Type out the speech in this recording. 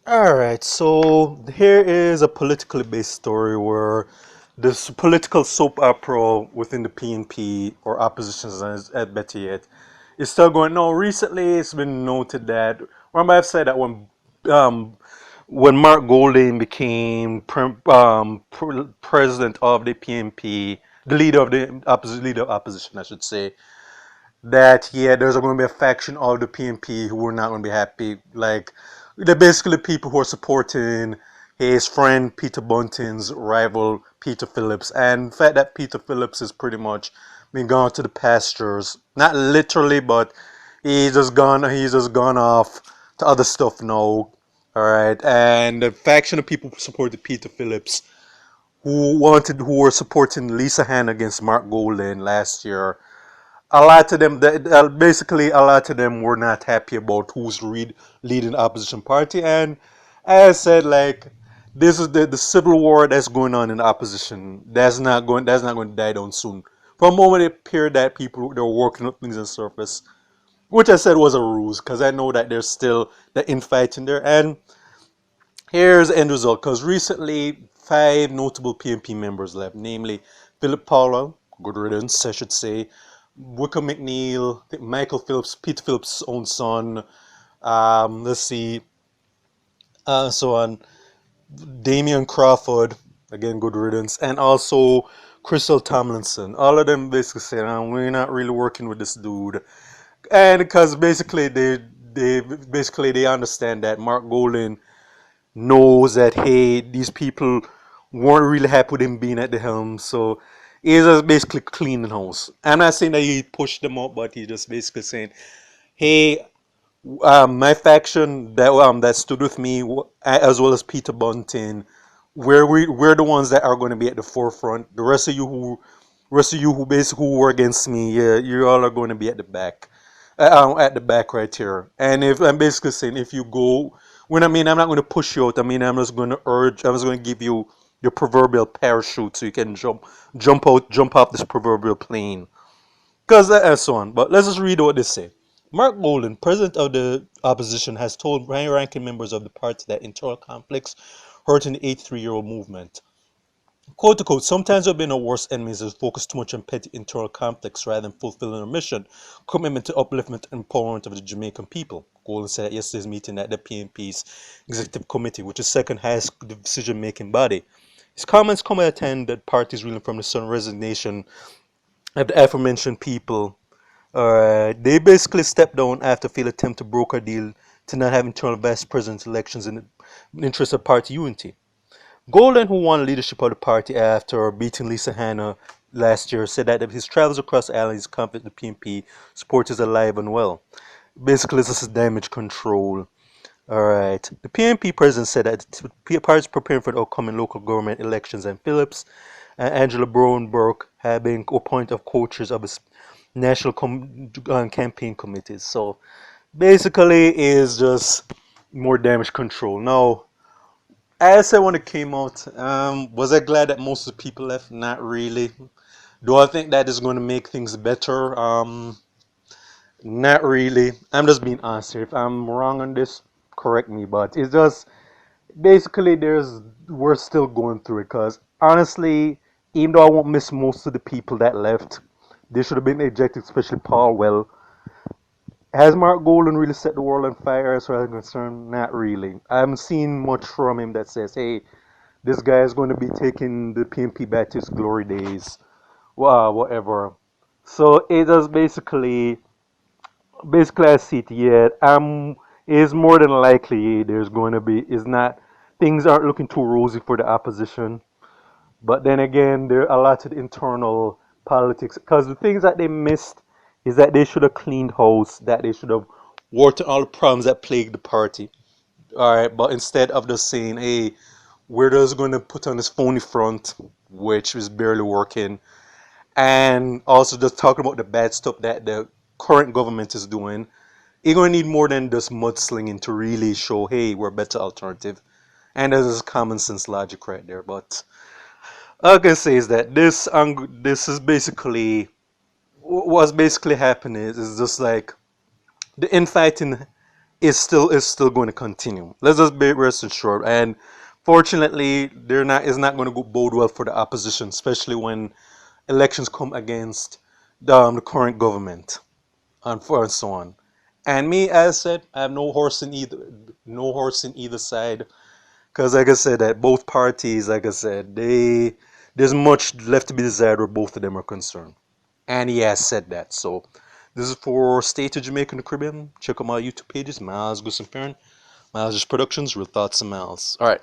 All right, so here is a politically based story where this political soap opera within the PNP or opposition, as better yet, is still going. No, recently it's been noted that remember I've said that um, when Mark Golding became president of the PNP, the leader of the leader of opposition, I should say, that yeah, there's going to be a faction of the PNP who are not going to be happy. Like they're basically people who are supporting his friend Peter Bunting's rival Peter Phillips, and the fact that Peter Phillips is pretty much been gone to the pastures, not literally, but he's just gone off to other stuff now. All right, and the faction of people who supported Peter Phillips, who were supporting Lisa Han against Mark Golding last year, a lot of them, basically, a lot of them were not happy about leading the opposition party. And as I said, like this is the civil war that's going on in the opposition. That's not going to die down soon. For a moment, it appeared that people they were working up things on the surface, which I said was a ruse because I know that there's still the infighting there. And here's the end result. Because recently, five notable PNP members left, namely Philip Powell, good riddance, I should say, Wickham McNeil, Michael Phillips, Peter Phillips' own son. Let's see, so on. Damian Crawford, again, good riddance, and also Crystal Tomlinson. All of them basically said, "We're not really working with this dude," and because they understand that Mark Golding knows that hey, these people weren't really happy with him being at the helm, so he's just basically cleaning house. I'm not saying that he pushed them out, but he's just basically saying, hey, my faction that stood with me, as well as Peter Bunting, we're the ones that are going to be at the forefront. The rest of you who were against me, yeah, you all are going to be at the back right here. And if I'm basically saying if you go, when I mean I'm not going to push you out. I mean I'm just going to give you your proverbial parachute so you can jump off this proverbial plane. Because and so on. But let's just read what they say. Mark Golding, president of the opposition, has told high-ranking members of the party that internal conflicts hurting the 83-year-old movement. Quote to quote, sometimes we've been our worst enemies as focus too much on petty internal conflicts rather than fulfilling our mission, commitment to upliftment and empowerment of the Jamaican people. Golding said at yesterday's meeting at the PNP's executive committee, which is second highest decision-making body. His comments come at a time that parties reeling from the sudden resignation of the aforementioned people. They basically stepped down after failed attempt to broker a deal to not have internal vice president elections in the interest of party unity. Golden, who won leadership of the party after beating Lisa Hanna last year, said that his travels across the island is confident the PNP support is alive and well. Basically, this is damage control. Alright. The PNP president said that the party is preparing for the upcoming local government elections, and Phillips and Angela Brown Burke have been appointed co-chairs of its national campaign committees. So basically, it's just more damage control. Now, as I said when it came out, was I glad that most of the people left? Not really. Do I think that is going to make things better? Not really. I'm just being honest here. If I'm wrong on this, correct me. But it's just basically we're still going through it because honestly, even though I won't miss most of the people that left, they should have been ejected, especially Paul. Well, has Mark Golden really set the world on fire as far as I'm concerned? Not really. I haven't seen much from him that says, hey, this guy is going to be taking the PNP back to its glory days. Wow, whatever. So it is basically I see it, yeah. It's more than likely there's going to be, is not, things aren't looking too rosy for the opposition. But then again, there are a lot of internal politics because the things that they missed is that they should have cleaned house, that they should have worked on all the problems that plague the party. All right, but instead of just saying, "Hey, we're just going to put on this phony front," which is barely working, and also just talking about the bad stuff that the current government is doing, you're going to need more than just mudslinging to really show, "Hey, we're a better alternative." And that is common sense logic right there, but all I can say is that this is basically what's basically happening is just like the infighting is still going to continue. Let's just be rest assured. And fortunately, they're not is not going to bode well for the opposition, especially when elections come against the current government and so on. And me, as I said, I have no horse in either side. Because like I said, that both parties, like I said, there's much left to be desired where both of them are concerned. And he has said that. So this is for State of Jamaica and the Caribbean. Check out my YouTube pages, Miles Gusson Farron, Miles Productions, Real Thoughts and Miles. All right.